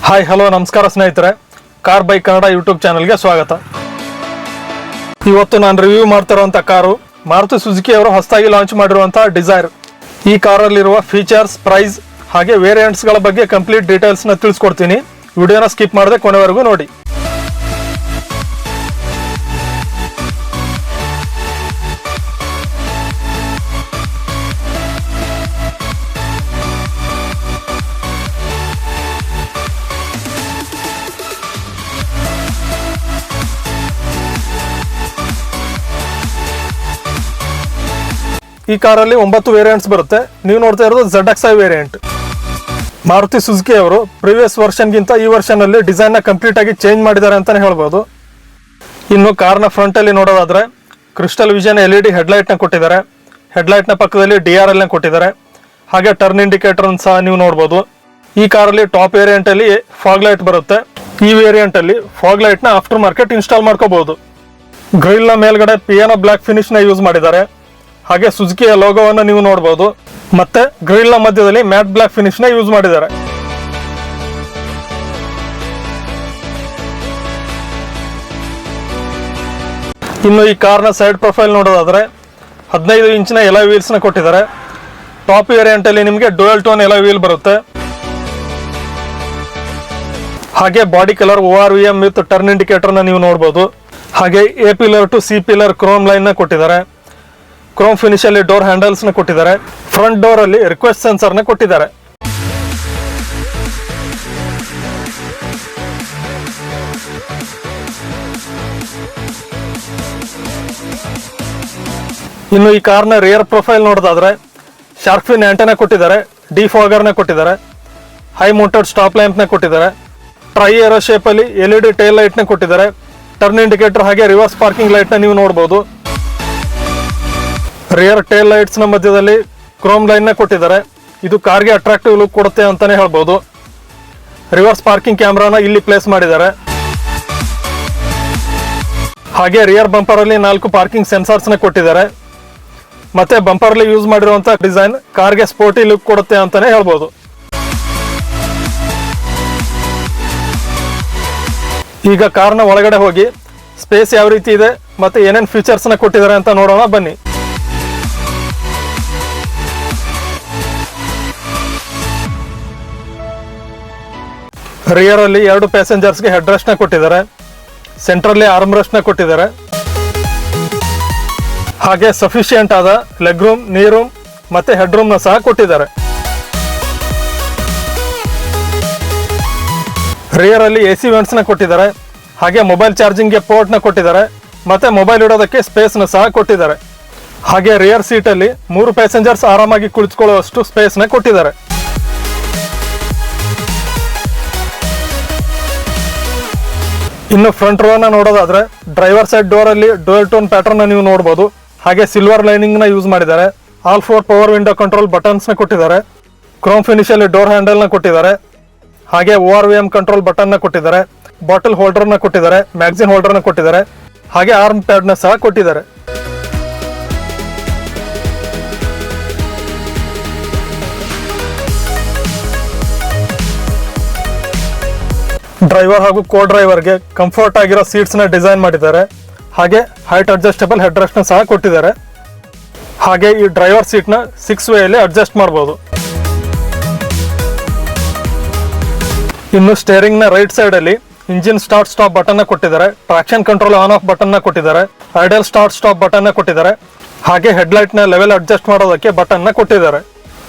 Hi hello ನಮಸ್ಕಾರ ಸ್ನೇಹಿತರೆ, car bike Kannada YouTube ಚಾನಲ್ಗೆ ಸ್ವಾಗತ. ಇವತ್ತು ನಾನು ರಿವ್ಯೂ ಮಾಡ್ತಿರುವಂಥ ಕಾರು ಮಾರುತಿ ಸುಜುಕಿ ಅವರು ಹೊಸದಾಗಿ ಲಾಂಚ್ ಮಾಡಿರುವಂಥ ಡಿಸೈರ್. ಈ ಕಾರಲ್ಲಿರುವ ಫೀಚರ್ಸ್, ಪ್ರೈಸ್ ಹಾಗೆ ವೇರಿಯಂಟ್ಸ್ಗಳ ಬಗ್ಗೆ ಕಂಪ್ಲೀಟ್ ಡೀಟೇಲ್ಸ್ನ ತಿಳಿಸ್ಕೊಡ್ತೀನಿ. ವಿಡಿಯೋನ ಸ್ಕಿಪ್ ಮಾಡದೆ ಕೊನೆವರೆಗೂ ನೋಡಿ. ಈ ಕಾರಲ್ಲಿ 9 ವೇರಿಯಂಟ್ಸ್ ಬರುತ್ತೆ. ನೀವು ನೋಡ್ತಾ ಇರೋದು ZXi ವೇರಿಯಂಟ್. ಮಾರುತಿ ಸುಜುಕಿ ಅವರು ಪ್ರೀವಿಯಸ್ ವರ್ಷನ್ಗಿಂತ ಈ ವರ್ಷನಲ್ಲಿ ಡಿಸೈನ್ನ ಕಂಪ್ಲೀಟ್ ಆಗಿ ಚೇಂಜ್ ಮಾಡಿದ್ದಾರೆ ಅಂತಲೇ ಹೇಳ್ಬೋದು. ಇನ್ನು ಕಾರ್ನ ಫ್ರಂಟಲ್ಲಿ ನೋಡೋದಾದ್ರೆ ಕ್ರಿಸ್ಟಲ್ ವಿಷನ್ LED ಹೆಡ್ಲೈಟ್ನ ಕೊಟ್ಟಿದ್ದಾರೆ. ಹೆಡ್ಲೈಟ್ನ ಪಕ್ಕದಲ್ಲಿ DRLನ ಕೊಟ್ಟಿದ್ದಾರೆ. ಹಾಗೆ ಟರ್ನ್ ಇಂಡಿಕೇಟರ್ ಸಹ ನೀವು ನೋಡ್ಬೋದು. ಈ ಕಾರಲ್ಲಿ ಟಾಪ್ ವೇರಿಯಂಟಲ್ಲಿ ಫಾಗ್ ಲೈಟ್ ಬರುತ್ತೆ. ಈ ವೇರಿಯಂಟಲ್ಲಿ ಫಾಗ್ ಲೈಟ್ನ ಆಫ್ಟರ್ ಮಾರ್ಕೆಟ್ ಇನ್ಸ್ಟಾಲ್ ಮಾಡ್ಕೋಬಹುದು. ಗ್ರಿಲ್ನ ಮೇಲ್ಗಡೆ ಪಿಯಾನೋ ಬ್ಲ್ಯಾಕ್ ಫಿನಿಶ್ನ ಯೂಸ್ ಮಾಡಿದ್ದಾರೆ. ಹಾಗೆ ಸುಜುಕಿಯ ಲೋಗೋವನ್ನು ನೀವು ನೋಡಬಹುದು. ಮತ್ತೆ ಗ್ರಿಲ್ನ ಮಧ್ಯದಲ್ಲಿ ಮ್ಯಾಟ್ ಬ್ಲ್ಯಾಕ್ ಫಿನಿಶ್ನ ಯೂಸ್ ಮಾಡಿದ್ದಾರೆ. ಇನ್ನು ಈ ಕಾರ್ನ ಸೈಡ್ ಪ್ರೊಫೈಲ್ ನೋಡೋದಾದ್ರೆ 15 ಇಂಚಿನ ಎಲೈ ವೀಲ್ಸ್ನ ಕೊಟ್ಟಿದ್ದಾರೆ. ಟಾಪ್ ವೇರಿಯಂಟಲ್ಲಿ ನಿಮಗೆ ಡ್ಯುಯಲ್ ಟೋನ್ ಎಲೈ ವೀಲ್ ಬರುತ್ತೆ. ಹಾಗೆ body colour ORVM with turn ಇಂಡಿಕೇಟರ್ನ ನೀವು ನೋಡಬಹುದು. ಹಾಗೆ A pillar to C pillar chrome ಲೈನ್ನ ಕೊಟ್ಟಿದ್ದಾರೆ. ಕ್ರೋಮ್ ಫಿನಿಶ್ ಅಲ್ಲಿ ಡೋರ್ ಹ್ಯಾಂಡಲ್ಸ್ ನ ಕೊಟ್ಟಿದ್ದಾರೆ. ಫ್ರಂಟ್ ಡೋರ್ ಅಲ್ಲಿ ರಿಕ್ವೆಸ್ಟ್ ಸೆನ್ಸರ್ ನ ಕೊಟ್ಟಿದ್ದಾರೆ. ಇನ್ನು ಈ ಕಾರ್ನ ರಿಯರ್ ಪ್ರೊಫೈಲ್ ನೋಡೋದಾದ್ರೆ ಶಾರ್ಕ್ ಫಿನ್ ಆಂಟೆನಾ ಕೊಟ್ಟಿದ್ದಾರೆ. ಡಿಫಾಗರ್ ನ ಕೊಟ್ಟಿದ್ದಾರೆ. ಹೈ ಮೌಂಟೆಡ್ ಸ್ಟಾಪ್ ಲ್ಯಾಂಪ್ ನ ಕೊಟ್ಟಿದ್ದಾರೆ. ಟ್ರೈ ಏರೋ ಶೇಪ್ ಅಲ್ಲಿ LED ಟೈಲ್ ಲೈಟ್ ನ ಕೊಟ್ಟಿದ್ದಾರೆ. ಟರ್ನ್ ಇಂಡಿಕೇಟರ್ ಹಾಗೆ ರಿವರ್ಸ್ ಪಾರ್ಕಿಂಗ್ ಲೈಟ್ ನ ನೀವು ನೋಡಬಹುದು. ರಿಯರ್ ಟೇಲ್ ಲೈಟ್ಸ್ ನ ಮಧ್ಯದಲ್ಲಿ ಕ್ರೋಮ್ ಲೈನ್ ನ ಕೊಟ್ಟಿದ್ದಾರೆ. ಇದು ಕಾರ್ಗೆ ಅಟ್ರಾಕ್ಟಿವ್ ಲುಕ್ ಕೊಡುತ್ತೆ ಅಂತಾನೆ ಹೇಳ್ಬೋದು. ರಿವರ್ಸ್ ಪಾರ್ಕಿಂಗ್ ಕ್ಯಾಮ್ರಾನ ಇಲ್ಲಿ ಪ್ಲೇಸ್ ಮಾಡಿದ್ದಾರೆ. ಹಾಗೆ ರಿಯರ್ ಬಂಪರ್ ಅಲ್ಲಿ 4 ಪಾರ್ಕಿಂಗ್ ಸೆನ್ಸಾರ್ಸ್ ನ ಕೊಟ್ಟಿದ್ದಾರೆ. ಮತ್ತೆ ಬಂಪರ್ ಅಲ್ಲಿ ಯೂಸ್ ಮಾಡಿರುವಂತಹ ಡಿಸೈನ್ ಕಾರ್ಗೆ ಸ್ಪೋರ್ಟಿ ಲುಕ್ ಕೊಡುತ್ತೆ ಅಂತಾನೆ ಹೇಳ್ಬೋದು. ಈಗ ಕಾರ್ನ ಒಳಗಡೆ ಹೋಗಿ ಸ್ಪೇಸ್ ಯಾವ ರೀತಿ ಇದೆ ಮತ್ತೆ ಏನೇನ್ ಫೀಚರ್ಸ್ ನ ಕೊಟ್ಟಿದ್ದಾರೆ ಅಂತ ನೋಡೋಣ ಬನ್ನಿ. ರಿಯರ್ ಅಲ್ಲಿ 2 ಪ್ಯಾಸೆಂಜರ್ಸ್ಗೆ ಹೆಡ್ ರೆಸ್ಟ್ ನ ಕೊಟ್ಟಿದ್ದಾರೆ. ಸೆಂಟ್ರಲ್ಲಿ ಆರ್ಮ್ ರೆಸ್ಟ್ ನ ಕೊಟ್ಟಿದ್ದಾರೆ. ಹಾಗೆ ಸಫಿಶಿಯಂಟ್ ಆದ ಲೆಗ್ ರೂಮ್, ನೀ ರೂಮ್ ಮತ್ತೆ ಹೆಡ್ ರೂಮ್ ನ ಸಹ ಕೊಟ್ಟಿದ್ದಾರೆ. ರಿಯರ್ ಅಲ್ಲಿ AC ವೆಂಟ್ಸ್ ನ ಕೊಟ್ಟಿದ್ದಾರೆ. ಹಾಗೆ ಮೊಬೈಲ್ ಚಾರ್ಜಿಂಗ್ ಗೆ ಪೋರ್ಟ್ ನ ಕೊಟ್ಟಿದ್ದಾರೆ. ಮತ್ತೆ ಮೊಬೈಲ್ ಇಡೋದಕ್ಕೆ ಸ್ಪೇಸ್ ನ ಸಹ ಕೊಟ್ಟಿದ್ದಾರೆ. ಹಾಗೆ ರಿಯರ್ ಸೀಟ್ ಅಲ್ಲಿ 3 ಪ್ಯಾಸೆಂಜರ್ಸ್ ಆರಾಮಾಗಿ ಕುಳಿತುಕೊಳ್ಳುವಷ್ಟು ಸ್ಪೇಸ್ ನ ಕೊಟ್ಟಿದ್ದಾರೆ. ಇನ್ನು ಫ್ರಂಟ್ ರೋ ನ ನೋಡೋದಾದ್ರೆ ಡ್ರೈವರ್ ಸೈಡ್ ಡೋರ್ ಅಲ್ಲಿ ಡ್ಯುಯಲ್ ಟೋನ್ ಪ್ಯಾಟರ್ನ್ ನೀವು ನೋಡಬಹುದು. ಹಾಗೆ ಸಿಲ್ವರ್ ಲೈನಿಂಗ್ ನ ಯೂಸ್ ಮಾಡಿದ್ದಾರೆ. All 4 power window control buttons ನ ಕೊಟ್ಟಿದ್ದಾರೆ. ಕ್ರೋಮ್ ಫಿನಿಶ್ ಅಲ್ಲಿ ಡೋರ್ ಹ್ಯಾಂಡಲ್ ನ ಕೊಟ್ಟಿದ್ದಾರೆ. ಹಾಗೆ ORVM ಕಂಟ್ರೋಲ್ ಬಟನ್ ನ ಕೊಟ್ಟಿದ್ದಾರೆ. ಬಾಟಲ್ ಹೋಲ್ಡರ್ ನ ಕೊಟ್ಟಿದ್ದಾರೆ. ಮ್ಯಾಗಜಿನ್ ಹೋಲ್ಡರ್ ನ ಕೊಟ್ಟಿದ್ದಾರೆ. ಹಾಗೆ ಆರ್ಮ್ ಪ್ಯಾಡ್ ನ ಸಹ ಕೊಟ್ಟಿದ್ದಾರೆ. ಡ್ರೈವರ್ ಹಾಗೂ ಕೋ ಡ್ರೈವರ್ಗೆ ಕಂಫರ್ಟ್ ಆಗಿರೋ ಸೀಟ್ಸ್ ನ ಡಿಸೈನ್ ಮಾಡಿದ್ದಾರೆ. ಹಾಗೆ ಹೈಟ್ ಅಡ್ಜಸ್ಟಬಲ್ ಹೆಡ್ ರೆಸ್ಟ್ ನ ಸಹ ಕೊಟ್ಟಿದ್ದಾರೆ. ಹಾಗೆ ಈ ಡ್ರೈವರ್ ಸೀಟ್ ನ 6 ವೇ ಅಲ್ಲಿ ಅಡ್ಜಸ್ಟ್ ಮಾಡಬಹುದು. ಇನ್ನು ಸ್ಟೇರಿಂಗ್ ನ ರೈಟ್ ಸೈಡ್ ಅಲ್ಲಿ ಇಂಜಿನ್ ಸ್ಟಾರ್ಟ್ ಸ್ಟಾಪ್ ಬಟನ್ ನ ಕೊಟ್ಟಿದ್ದಾರೆ. Traction control on off button ನ ಕೊಟ್ಟಿದ್ದಾರೆ. ಐಡಲ್ ಸ್ಟಾರ್ಟ್ ಸ್ಟಾಪ್ ಬಟನ್ ನ ಕೊಟ್ಟಿದ್ದಾರೆ. ಹಾಗೆ ಹೆಡ್ಲೈಟ್ ನ ಲೆವೆಲ್ ಅಡ್ಜಸ್ಟ್ ಮಾಡೋದಕ್ಕೆ ಬಟನ್ ನ ಕೊಟ್ಟಿದ್ದಾರೆ.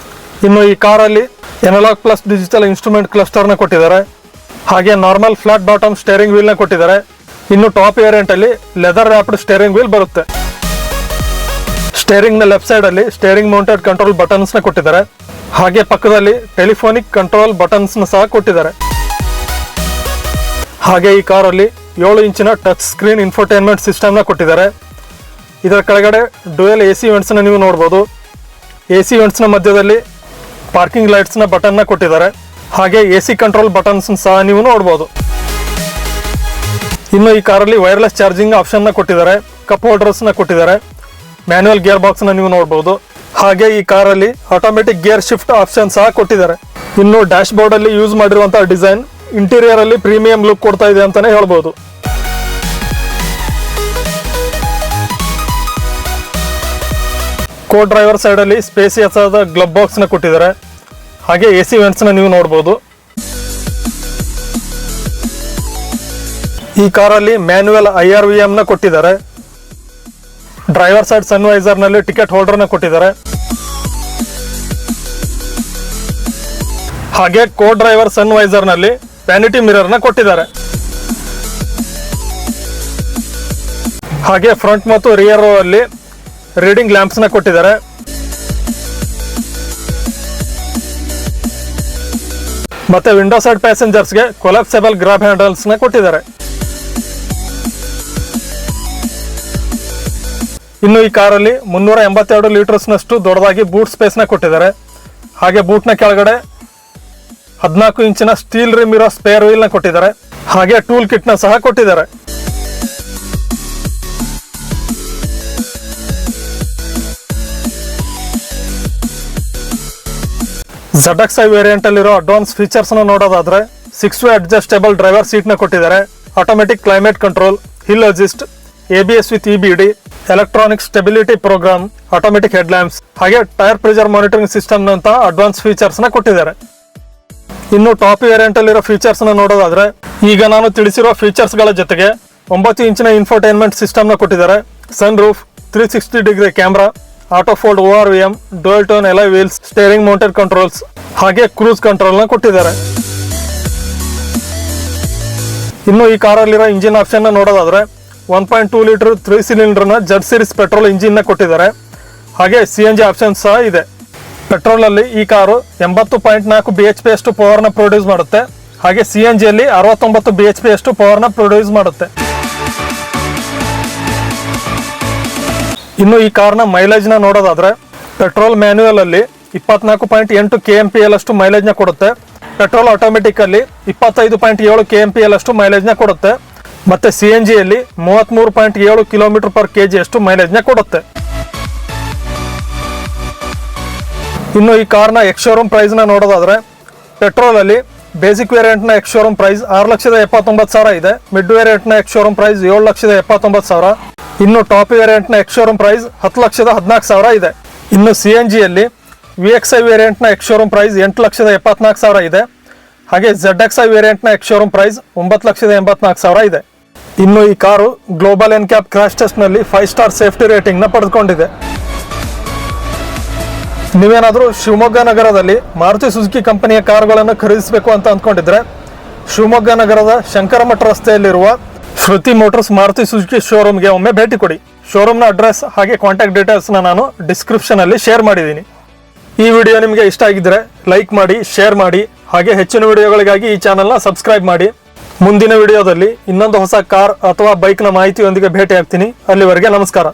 ಇನ್ನು ಈ ಕಾರಲ್ಲಿ analogue plus digital instrument cluster ನ ಕೊಟ್ಟಿದ್ದಾರೆ. ಹಾಗೆ normal flat bottom steering wheel ನ ಕೊಟ್ಟಿದ್ದಾರೆ. ಇನ್ನು ಟಾಪ್ ವೇರಿಯಂಟ್ ಅಲ್ಲಿ ಲೆದರ್ ರ್ಯಾಪ್ಡ್ ಸ್ಟೇರಿಂಗ್ ವೀಲ್ ಬರುತ್ತೆ. ಸ್ಟೇರಿಂಗ್ ನ ಲೆಫ್ಟ್ ಸೈಡ್ ಅಲ್ಲಿ ಸ್ಟೇರಿಂಗ್ ಮೌಂಟೆಡ್ ಕಂಟ್ರೋಲ್ ಬಟನ್ಸ್ ನ ಕೊಟ್ಟಿದ್ದಾರೆ. ಹಾಗೆ ಪಕ್ಕದಲ್ಲಿ ಟೆಲಿಫೋನಿಕ್ ಕಂಟ್ರೋಲ್ ಬಟನ್ಸ್ ನ ಸಹ ಕೊಟ್ಟಿದ್ದಾರೆ. ಹಾಗೆ ಈ ಕಾರಲ್ಲಿ 7 ಇಂಚಿನ ಟಚ್ ಸ್ಕ್ರೀನ್ ಇನ್ಫೋಟೈನ್ಮೆಂಟ್ ಸಿಸ್ಟಮ್ ನ ಕೊಟ್ಟಿದ್ದಾರೆ. ಇದರ ಕೆಳಗಡೆ ಡ್ಯುಯಲ್ AC ವೆಂಟ್ಸ್ ನ ನೀವು ನೋಡಬಹುದು. AC ವೆಂಟ್ಸ್ ನ ಮಧ್ಯದಲ್ಲಿ ಪಾರ್ಕಿಂಗ್ ಲೈಟ್ಸ್ ನ ಬಟನ್ ನ ಕೊಟ್ಟಿದ್ದಾರೆ. ಹಾಗೆ AC ಕಂಟ್ರೋಲ್ ಬಟನ್ಸ್ ಸಹ ನೀವು ನೋಡಬಹುದು. ಇನ್ನು ಈ ಕಾರಲ್ಲಿ ವೈರ್ಲೆಸ್ ಚಾರ್ಜಿಂಗ್ ಆಪ್ಷನ್ ನ ಕೊಟ್ಟಿದ್ದಾರೆ. ಕಪ್ ಹೋಲ್ಡರ್ಸ್ ನ ಕೊಟ್ಟಿದ್ದಾರೆ. ಮ್ಯಾನ್ಯುವಲ್ ಗೇರ್ ಬಾಕ್ಸ್ ನ ನೀವು ನೋಡಬಹುದು. ಹಾಗೆ ಈ ಕಾರಲ್ಲಿ ಆಟೋಮೆಟಿಕ್ ಗೇರ್ ಶಿಫ್ಟ್ ಆಪ್ಷನ್ ಸಹ ಕೊಟ್ಟಿದ್ದಾರೆ. ಇನ್ನು ಡ್ಯಾಶ್ ಬೋರ್ಡ್ ಅಲ್ಲಿ ಯೂಸ್ ಮಾಡಿರುವಂತಹ ಡಿಸೈನ್ ಇಂಟೀರಿಯರ್ ಅಲ್ಲಿ ಪ್ರೀಮಿಯಂ ಲುಕ್ ಕೊಡ್ತಾ ಇದೆ ಅಂತಾನೆ ಹೇಳ್ಬೋದು. ಕೋ ಡ್ರೈವರ್ ಸೈಡ್ ಅಲ್ಲಿ ಸ್ಪೇಸಿಯಸ್ ಆದ ಗ್ಲಬ್ ಬಾಕ್ಸ್ ನ ಕೊಟ್ಟಿದ್ದಾರೆ. ಹಾಗೆ AC ವೆಂಟ್ಸ್ ನ ನೀವು ನೋಡಬಹುದು. ಈ ಕಾರಲ್ಲಿ ಮ್ಯಾನ್ಯುಯಲ್ IRVM ನ ಕೊಟ್ಟಿದ್ದಾರೆ. ಡ್ರೈವರ್ ಸೈಡ್ ಸನ್ವೈಸರ್ ನಲ್ಲಿ ಟಿಕೆಟ್ ಹೋಲ್ಡರ್ ನ ಕೊಟ್ಟಿದ್ದಾರೆ. ಹಾಗೆ ಕೋ ಡ್ರೈವರ್ ಸನ್ವೈಸರ್ ನಲ್ಲಿ ವ್ಯಾನಿಟಿ ಮಿರರ್ ನ ಕೊಟ್ಟಿದ್ದಾರೆ. ಹಾಗೆ ಫ್ರಂಟ್ ಮತ್ತು ರಿಯರ್ ರೋ ಅಲ್ಲಿ ರೀಡಿಂಗ್ ಲ್ಯಾಂಪ್ಸ್ ನ ಕೊಟ್ಟಿದ್ದಾರೆ. ಮತ್ತೆ ವಿಂಡೋ ಸೈಡ್ ಪ್ಯಾಸೆಂಜರ್ಸ್ ಗೆ ಕೊಲಾಪ್ಸೆಬಲ್ ಗ್ರಾಬ್ ಹ್ಯಾಂಡಲ್ಸ್ ನ ಕೊಟ್ಟಿದ್ದಾರೆ. ಇನ್ನು ಈ ಕಾರಲ್ಲಿ 382 ಲೀಟರ್ಸ್ ನಷ್ಟು ದೊಡ್ಡದಾಗಿ ಬೂಟ್ ಸ್ಪೇಸ್ ನ ಕೊಟ್ಟಿದ್ದಾರೆ. ಹಾಗೆ ಬೂಟ್ ನ ಕೆಳಗಡೆ 14 ಇಂಚಿನ ಸ್ಟೀಲ್ ರಿಮ್ ಇರೋ ಸ್ಪೇರ್ ವೀಲ್ ನ ಕೊಟ್ಟಿದ್ದಾರೆ. ಹಾಗೆ ಟೂಲ್ ಕಿಟ್ ನ ಸಹ ಕೊಟ್ಟಿದ್ದಾರೆ. ZXi ವೇರಿಯಂಟ್ ಅಲ್ಲಿರೋ ಅಡ್ವಾನ್ಸ್ ಫೀಚರ್ಸ್ ನ ನೋಡೋದಾದ್ರೆ 6-way ಅಡ್ಜಸ್ಟೇಬಲ್ ಡ್ರೈವರ್ ಸೀಟ್ ನ ಕೊಟ್ಟಿದ್ದಾರೆ. Automatic climate control, hill assist, ABS with EBD, electronic stability program, automatic head lamps, ಹಾಗೆ ಟೈರ್ ಪ್ರೆಷರ್ ಮಾನಿಟರಿಂಗ್ ಸಿಸ್ಟಮ್ ನಂತ ಅಡ್ವಾನ್ಸ್ ಫೀಚರ್ಸ್ ನ ಕೊಟ್ಟಿದ್ದಾರೆ. ಇನ್ನು ಟಾಪ್ ವೇರಿಯಂಟ್ ಅಲ್ಲಿರೋ ಫೀಚರ್ಸ್ ನ ನೋಡೋದಾದ್ರೆ ಈಗ ನಾನು ತಿಳಿಸಿರೋ ಫೀಚರ್ಸ್ ಗಳ ಜೊತೆಗೆ 9 ಇಂಚಿನ ಇನ್ಫೋಟೈನ್ಮೆಂಟ್ ಸಿಸ್ಟಮ್ ನ ಕೊಟ್ಟಿದ್ದಾರೆ. Sun roof, 360 degree camera, auto fold ORVM, dual tone alloy wheels, steering mounted controls, ಹಾಗೆ ಕ್ರೂಸ್ ಕಂಟ್ರೋಲ್ ನ ಕೊಟ್ಟಿದ್ದಾರೆ. ಇನ್ನು ಈ ಕಾರಲ್ಲಿರೋ ಇಂಜಿನ್ ಆಪ್ಷನ್ ನ ನೋಡೋದಾದ್ರೆ 1.2 ಲೀಟರ್ 3 ಸಿಲಿಂಡರ್ ನ ಜೆಡ್ ಸೀರೀಸ್ ಪೆಟ್ರೋಲ್ ಇಂಜಿನ್ ನ ಕೊಟ್ಟಿದ್ದಾರೆ. ಹಾಗೆ CNG ಆಪ್ಷನ್ ಸಹ ಇದೆ. ಪೆಟ್ರೋಲ್ ಅಲ್ಲಿ ಈ ಕಾರು 80.4 BHP ಅಷ್ಟು ಪವರ್ ನ ಪ್ರೊಡ್ಯೂಸ್ ಮಾಡುತ್ತೆ. ಹಾಗೆ CNG ಅಲ್ಲಿ 69 BHP ಅಷ್ಟು ಪವರ್ ನ ಪ್ರೊಡ್ಯೂಸ್ ಮಾಡುತ್ತೆ. ಇನ್ನು ಈ ಕಾರ್ನ ಮೈಲೇಜ್ ನ ನೋಡೋದಾದ್ರೆ ಪೆಟ್ರೋಲ್ ಮ್ಯಾನ್ಯುಯಲ್ ಅಲ್ಲಿ 24.8 kmpl ಅಷ್ಟು ಮೈಲೇಜ್ ನ ಕೊಡುತ್ತೆ. ಪೆಟ್ರೋಲ್ ಆಟೋಮೆಟಿಕ್ ಅಲ್ಲಿ 25.7 kmpl ಅಷ್ಟು ಮೈಲೇಜ್ ನ ಕೊಡುತ್ತೆ. ಮತ್ತೆ CNG ಅಲ್ಲಿ 33.7 km/kg ಅಷ್ಟು ಮೈಲೇಜ್ ನ ಕೊಡುತ್ತೆ. ಇನ್ನು ಈ ಕಾರ್ನ ಎಕ್ಸ್ ಶೋರೂಮ್ ಪ್ರೈಸ್ ನ ನೋಡೋದಾದ್ರೆ ಪೆಟ್ರೋಲ್ ಅಲ್ಲಿ ಬೇಸಿಕ್ ವೇರಿಯಂಟ್ ನ ಎಕ್ಸ್ ಶೋರೂಮ್ ಪ್ರೈಸ್ 6,79,000 ಇದೆ. ಮಿಡ್ ವೇರಿಯಂಟ್ ನ ಎಕ್ಸ್ ಶೋರೂಮ್ ಪ್ರೈಸ್ 7,79,000. ಇನ್ನು ಟಾಪ್ ವೇರಿಯಂಟ್ ನ ಎಕ್ಸ್ ಶೋರೂಮ್ ಪ್ರೈಸ್ 10,14,000 ಇದೆ. ಇನ್ನು CNG ಅಲ್ಲಿ VXi ವೇರಿಯಂಟ್ ನ ಎಕ್ಸ್ ಶೋರೂಮ್ ಪ್ರೈಸ್ 8,74,000 ಇದೆ. ಹಾಗೆ ZXi ವೇರಿಯಂಟ್ ನ ಎಕ್ಸ್ ಶೋರೂಮ್ ಪ್ರೈಸ್ 9,84,000 ಇದೆ. ಇನ್ನು ಈ car global NCAP crash test ನಲ್ಲಿ 5 ಸ್ಟಾರ್ ಸೇಫ್ಟಿ ರೇಟಿಂಗ್ ನ ಪಡೆದುಕೊಂಡಿದೆ. ನೀವೇನಾದ್ರೂ ಶಿವಮೊಗ್ಗ ನಗರದಲ್ಲಿ ಮಾರುತಿ ಸುಜುಕಿ ಕಂಪನಿಯ ಕಾರುಗಳನ್ನು ಖರೀದಿಸಬೇಕು ಅಂತ ಅಂದ್ಕೊಂಡಿದ್ರೆ ಶಿವಮೊಗ್ಗ ನಗರದ ಶಂಕರಮಠ ರಸ್ತೆಯಲ್ಲಿರುವ ಶ್ರುತಿ ಮೋಟರ್ಸ್ ಮಾರುತಿ ಸುಜುಕಿ ಶೋರೂಮ್ಗೆ ಒಮ್ಮೆ ಭೇಟಿ ಕೊಡಿ. ಶೋರೂಮ್ನ ಅಡ್ರೆಸ್ ಹಾಗೆ ಕಾಂಟ್ಯಾಕ್ಟ್ ಡೀಟೇಲ್ಸ್ನ ನಾನು ಡಿಸ್ಕ್ರಿಪ್ಷನ್ ಅಲ್ಲಿ ಶೇರ್ ಮಾಡಿದ್ದೀನಿ. ಈ ವಿಡಿಯೋ ನಿಮಗೆ ಇಷ್ಟ ಆಗಿದ್ರೆ ಲೈಕ್ ಮಾಡಿ, ಶೇರ್ ಮಾಡಿ, ಹಾಗೆ ಹೆಚ್ಚಿನ ವಿಡಿಯೋಗಳಿಗಾಗಿ ಈ ಚಾನಲ್ನ ಸಬ್ಸ್ಕ್ರೈಬ್ ಮಾಡಿ. ಮುಂದಿನ ವಿಡಿಯೋದಲ್ಲಿ ಇನ್ನೊಂದು ಹೊಸ ಕಾರ್ ಅಥವಾ ಬೈಕ್ನ ಮಾಹಿತಿಯೊಂದಿಗೆ ಭೇಟಿ ಆಗ್ತೀನಿ. ಅಲ್ಲಿವರೆಗೆ ನಮಸ್ಕಾರ.